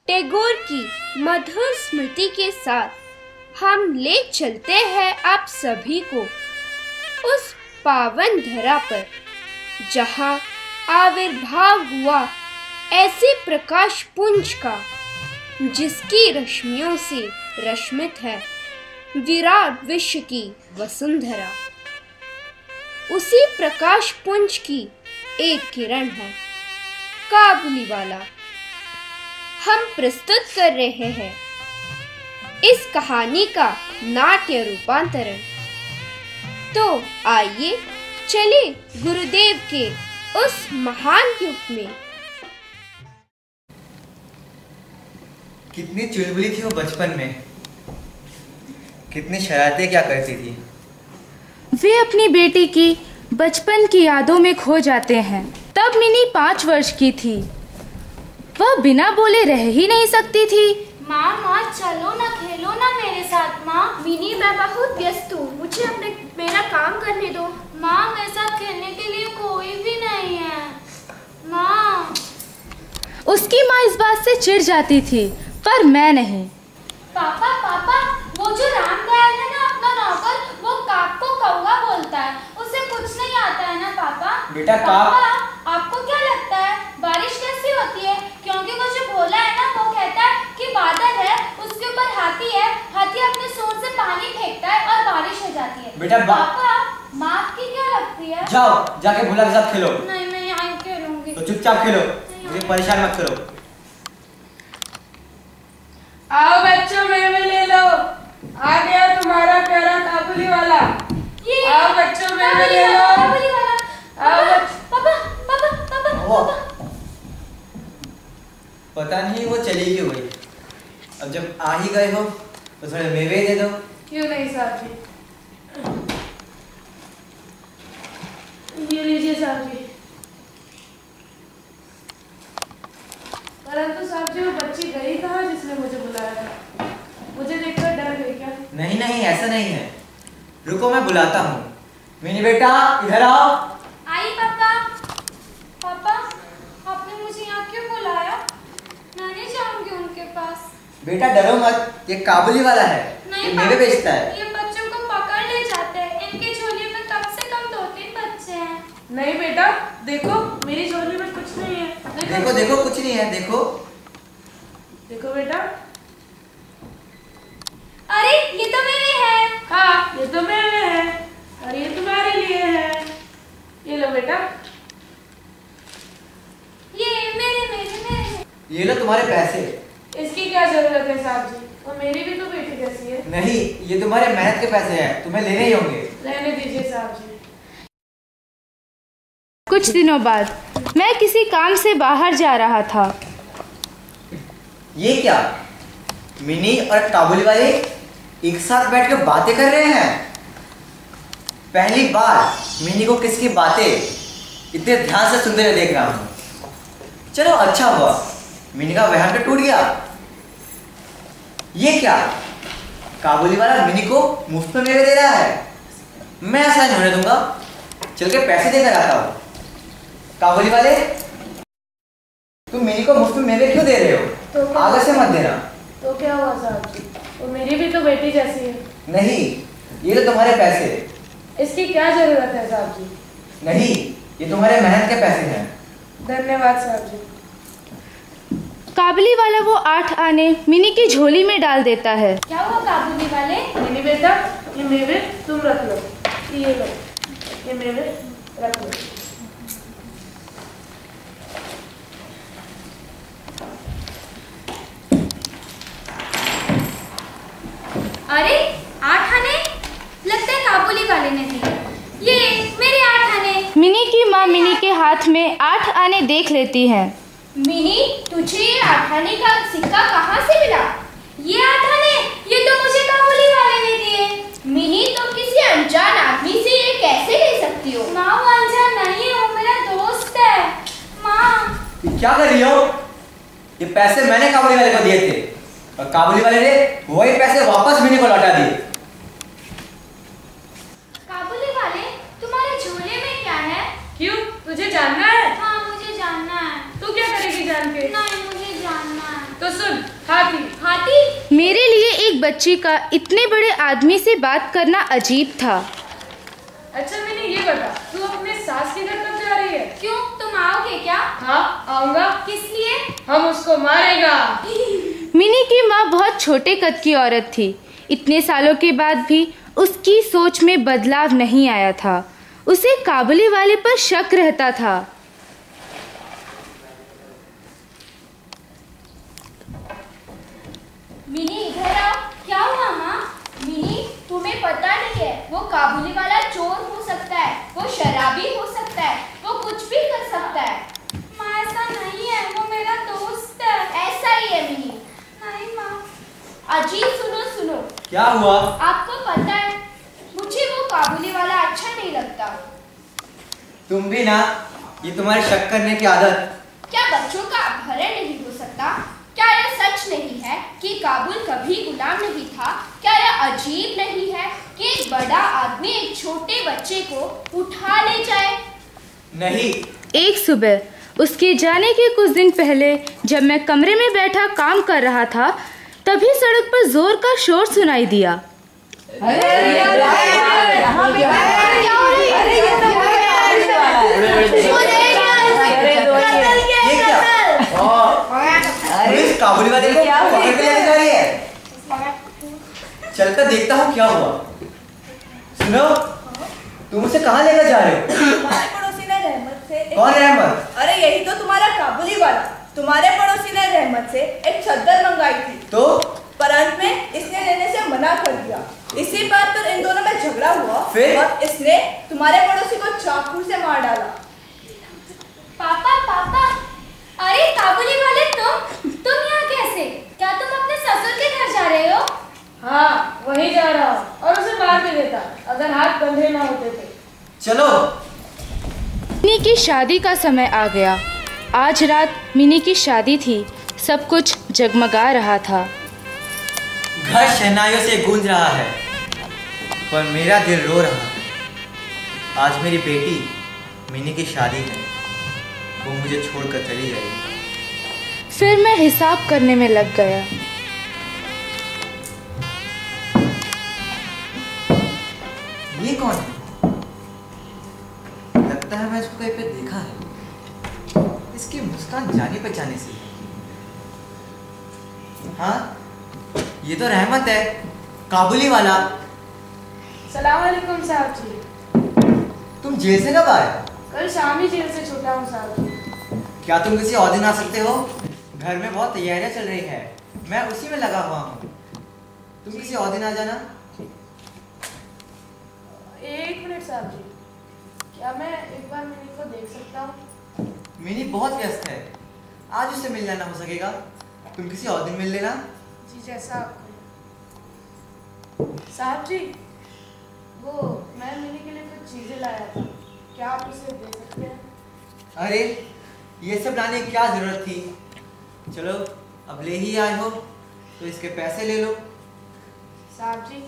टैगोर की मधुर स्मृति के साथ हम ले चलते हैं आप सभी को उस पावन धरा पर जहाँ आविर्भाव हुआ ऐसे प्रकाश पुंज का जिसकी रश्मियों से रश्मित है विराट विश्व की वसुंधरा। उसी प्रकाश पुंज की एक किरण है काबुलीवाला। हम प्रस्तुत कर रहे हैं इस कहानी का नाट्य रूपांतरण। तो आइए चले गुरुदेव के उस महान युग में। कितनी चुलबुली थी वो बचपन में, कितनी शरारतें क्या करती थी। वे अपनी बेटी की बचपन की यादों में खो जाते हैं। तब मिनी 5 वर्ष की थी। वह बिना बोले रह ही नहीं सकती थी। माँ चलो ना, खेलो ना मेरे साथ। माँ मिनी मैं बहुत व्यस्त हूँ, मुझे मेरा काम करने दो। माँ मेरे साथ खेलने के लिए कोई भी नहीं है। माँ उसकी माँ इस बात से चिढ़ जाती थी पर मैं नहीं। पापा वो जो रामदयाल है ना अपना नौकर, वो काक को कौवा बोलता है। उसे कुछ नहीं आता है ना पापा। बेटा पापा आपको क्या लगता है बारिश कैसी होती है? क्योंकि वो जो भोला है ना वो कहता है कि बादल है, उसके ऊपर हाथी है, हाथी अपने सूंड से पानी फेंकता है और बारिश हो जाती है। बेटा पापा माँ आपकी क्या लगती है? जाओ जाके भोला के साथ खेलो। नहीं मैं यहाँ खेलूंगी। तो चुपचाप खेलो, मुझे परेशान मत करो। आओ बच्चों में ले लो, आ गया तुम्हारा प्यारा काबुली वाला। आओ बच्चों में ले लो। काबुली वाला। आओ पापा पता नहीं वो चली क्यों गई। अब जब आ ही गए हो तो थोड़े मेवे दे दो। क्यों नहीं साहब जी, ये लीजिए साहब जी। परंतु साहब जी वो बच्ची गई कहाँ जिसने मुझे बुलाया था? मुझे देखकर डर गई क्या? नहीं ऐसा नहीं है, रुको मैं बुलाता हूँ। मिनी बेटा इधर आओ। आई पापा। पापा आपने मुझे यहाँ क्यों बुलाया? मैं नहीं जाऊंगी उनके पास। बेटा डरो मत, ये काबुली वाला है, ये मेवे बेचता है। ये बच्चों को पकड़ ले जाते हैं। इनकी झोली में कम से कम 2-3 बच्चे हैं। नहीं बेटा देखो, मेरी झोली में कुछ नहीं है। देखो कुछ नहीं है, देखो बेटा। अरे ये तो मेरे हैं। हाँ ये तो मेरे हैं और ये तुम्हारे लिए है। ये लो बेटा। ये मेरे। ये लो तुम्हारे पैसे। इसकी क्या जरूरत है साहब जी, वो मेरी भी तो बेटी जैसी है। नहीं ये तुम्हारे मेहनत के पैसे हैं, तुम्हें लेने ही होंगे। रहने दीजिए साहब जी। कुछ दिनों बाद मैं किसी काम से बाहर जा रहा था। ये क्या, मिनी और काबुली वाले एक साथ बैठ कर बातें कर रहे हैं? पहली बार मिनी को किसकी बातें इतने ध्यान से सुनते हुए देख रहा हूँ। चलो अच्छा हुआ, मिनी का वहम तो टूट गया। ये क्या, काबुली वाला मिनी को मुफ्त में मेवे दे रहा है? मैं ऐसा नहीं होने दूंगा, चल के पैसे देकर आता हूँ। काबुली वाले तुम मिनी को मुफ्त में मेवे क्यों दे रहे हो? तो आगे से मत देना। तो क्या हुआ साहब जी, वो मेरी भी तो बेटी जैसी है। नहीं ये तो तुम्हारे पैसे। इसकी क्या जरूरत है साहब जी? नहीं ये तुम्हारे मेहनत के पैसे हैं। धन्यवाद साहब जी। काबुली वाला वो 8 आने मिनी की झोली में डाल देता है। क्या हुआ काबुली वाले? मिनी बेटा ये मेवे तुम रख लो, ये लो, ये मेवे रख लो। अरे 8 आने? लगता है काबुली वाले ने दिए। ये मेरे 8 आने। मिनी की माँ मिनी के हाथ में 8 आने देख लेती है। मिनी तुझे ये 8 आने का सिक्का कहाँ से मिला? ये 8 आने ये तो मुझे काबुली वाले ने दिए। मिनी तुम किसी अनजान आदमी से ये कैसे ले सकती हो? माँ वो अनजान नहीं है, वो मेरा दोस्त है। माँ क्या कर रही हो? ये पैसे मैंने काबुली वाले को दिए थे और काबुली वाले ने वही पैसे वापस मिनी को लौटा दिए। काबुली वाले तुम्हारे झोले में क्या है? क्यों, तुझे जानना है? हाँ मुझे जानना है। तू क्या करेगी जान के? नहीं मुझे जानना है। तो सुन, हाथी। हाथी? मेरे लिए एक बच्ची का इतने बड़े आदमी से बात करना अजीब था। अच्छा मिनी, ये बता, तू अपने सास के घर कब जा रही है? क्यों, तुम आओगे क्या? हाँ, आऊंगा। किस लिए? हम उसको मारेगा। मिनी की माँ बहुत छोटे कद की औरत थी। इतने सालों के बाद भी उसकी सोच में बदलाव नहीं आया था। उसे काबुली वाले पर शक रहता था। मिनी इधर आओ। क्या हुआ माँ? मिनी, तुम्हें पता नहीं है, वो काबुली वाला चोर हो सकता है, वो शराबी हो सकता है, वो कुछ भी कर सकता है। माँ ऐसा नहीं है, वो मेरा दोस्त है। ऐसा ही है मिनी। नहीं माँ। अजीब, सुनो सुनो। क्या हुआ? आपको पता है, मुझे वो काबुली वाला अच्छा नहीं लगता। तुम भी ना, ये तुम्हारी शक करने की आदत। क्या बच्चों का अपहरण नहीं हो सकता? क्या यह सच नहीं है कि काबुल कभी गुलाम नहीं था? क्या यह अजीब नहीं है कि एक बड़ा आदमी एक छोटे बच्चे को उठा ले जाए? नहीं। एक सुबह उसके जाने के कुछ दिन पहले जब मैं कमरे में बैठा काम कर रहा था, तभी सड़क पर जोर का शोर सुनाई दिया। पुलिस काबुली वाले को पकड़ के लेने जा रही है। चलकर देखता हूँ क्या हुआ। सुनो, तुम उसे कहाँ लेकर जा रहे हो? तुम्हारे पड़ोसी ने रहमत से कौन रहमत? अरे यही तो तुम्हारा काबुली वाला। तुम्हारे पड़ोसी ने रहमत से एक चद्दर मंगाई थी, तो पर अंत में इसने लेने से मना कर दिया। इसी बात पर इन दोनों में झगड़ा हुआ फिर? और इसने तुम्हारे पड़ोसी को चाकू से मार डाला। पापा पापा, अरे काबुली वाले तुम यहाँ कैसे? क्या तुम अपने ससुर के घर जा रहे हो? हाँ, वही जा रहा हूँ, और उसे मार भी देता अगर हाथ बंधे ना होते थे। चलो। मिनी की शादी का समय आ गया। आज रात मिनी की शादी थी। सब कुछ जगमगा रहा था। घर शहनाइयों से गूंज रहा है, पर मेरा दिल रो रहा है। आज मेरी बेटी मिनी की शादी है, वो मुझे छोड़कर चली जाएगी। फिर मैं हिसाब करने में लग गया। ये कौन है? लगता है मैं इसको कहीं पे देखा है। इसकी मुस्कान जानी पहचानी सी है। हाँ, ये तो रहमत है, काबुली वाला। सलाम अलैकुम साहब जी। तुम जेल से कब आए? कल शाम ही जेल से छूटा हूँ साहब जी। क्या तुम किसी और दिन आ सकते हो? घर में बहुत तैयारियां चल रही है, मैं उसी में लगा हुआ हूँ। तुम किसी और दिन आ जाना। एक मिनट साहब जी, क्या मैं एक बार मिनी को देख सकता हूँ? मिनी बहुत व्यस्त है, आज उससे मिलना ना हो सकेगा। तुम किसी और दिन मिल लेना। जी, जैसा आपको। साहब जी, वो मैं मिनी के लिए कुछ चीजें लाया था, क्या आप उसे दे सकते हैं? अरे, ये सब लाने की क्या जरूरत थी? चलो, अब ले ही आए हो तो इसके पैसे ले लो। साहब जी,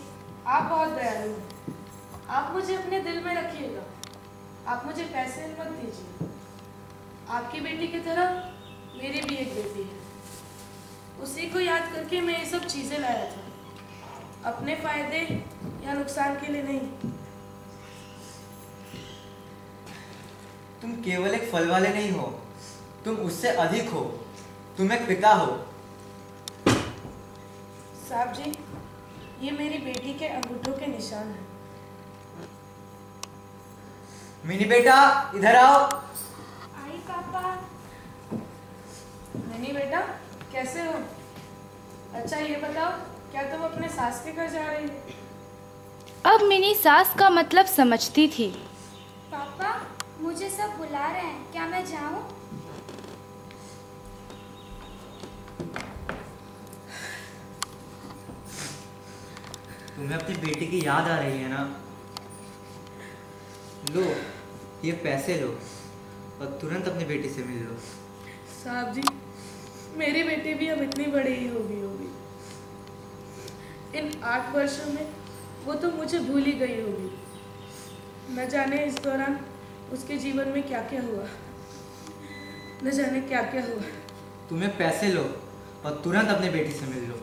आप बहुत दयालु हैं। आप मुझे अपने दिल में रखिएगा। आप मुझे पैसे मत दीजिए। आपकी बेटी की तरह मेरी भी एक बेटी है। उसी को याद करके मैं ये सब चीजें लाया था, अपने फायदे या नुकसान के लिए नहीं। तुम केवल एक फल वाले नहीं हो, तुम उससे अधिक हो। तुम एक पिता हो। साहब जी, ये मेरी बेटी के अंगूठों के निशान हैं। मिनी बेटा, इधर आओ। आई पापा। मिनी बेटा, कैसे हो? अच्छा ये बताओ, क्या तुम अपने सास के घर जा रही हो? अब मिनी सास का मतलब समझती थी। पापा, मुझे सब बुला रहे हैं, क्या मैं जाऊं? तुम्हें अपनी बेटी की याद आ रही है ना? लो, ये पैसे लो और तुरंत अपनी बेटी से मिल लो। साहब जी, मेरी बेटी भी अब इतनी बड़ी ही होगी। इन 8 वर्षों में वो तो मुझे भूल ही गई होगी। न जाने इस दौरान उसके जीवन में क्या क्या हुआ, न जाने क्या क्या हुआ। तुम्हें पैसे लो और तुरंत अपनी बेटी से मिल लो।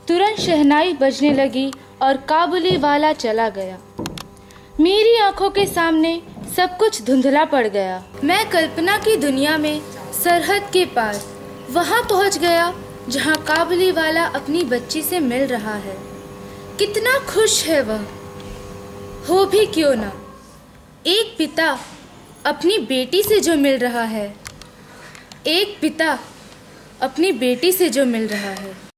तुरंत शहनाई बजने लगी और काबुली वाला चला गया। मेरी आंखों के सामने सब कुछ धुंधला पड़ गया। मैं कल्पना की दुनिया में सरहद के पार वहां पहुंच गया जहां काबुली वाला अपनी बच्ची से मिल रहा है। कितना खुश है वह, हो भी क्यों ना। एक पिता अपनी बेटी से जो मिल रहा है, एक पिता अपनी बेटी से जो मिल रहा है।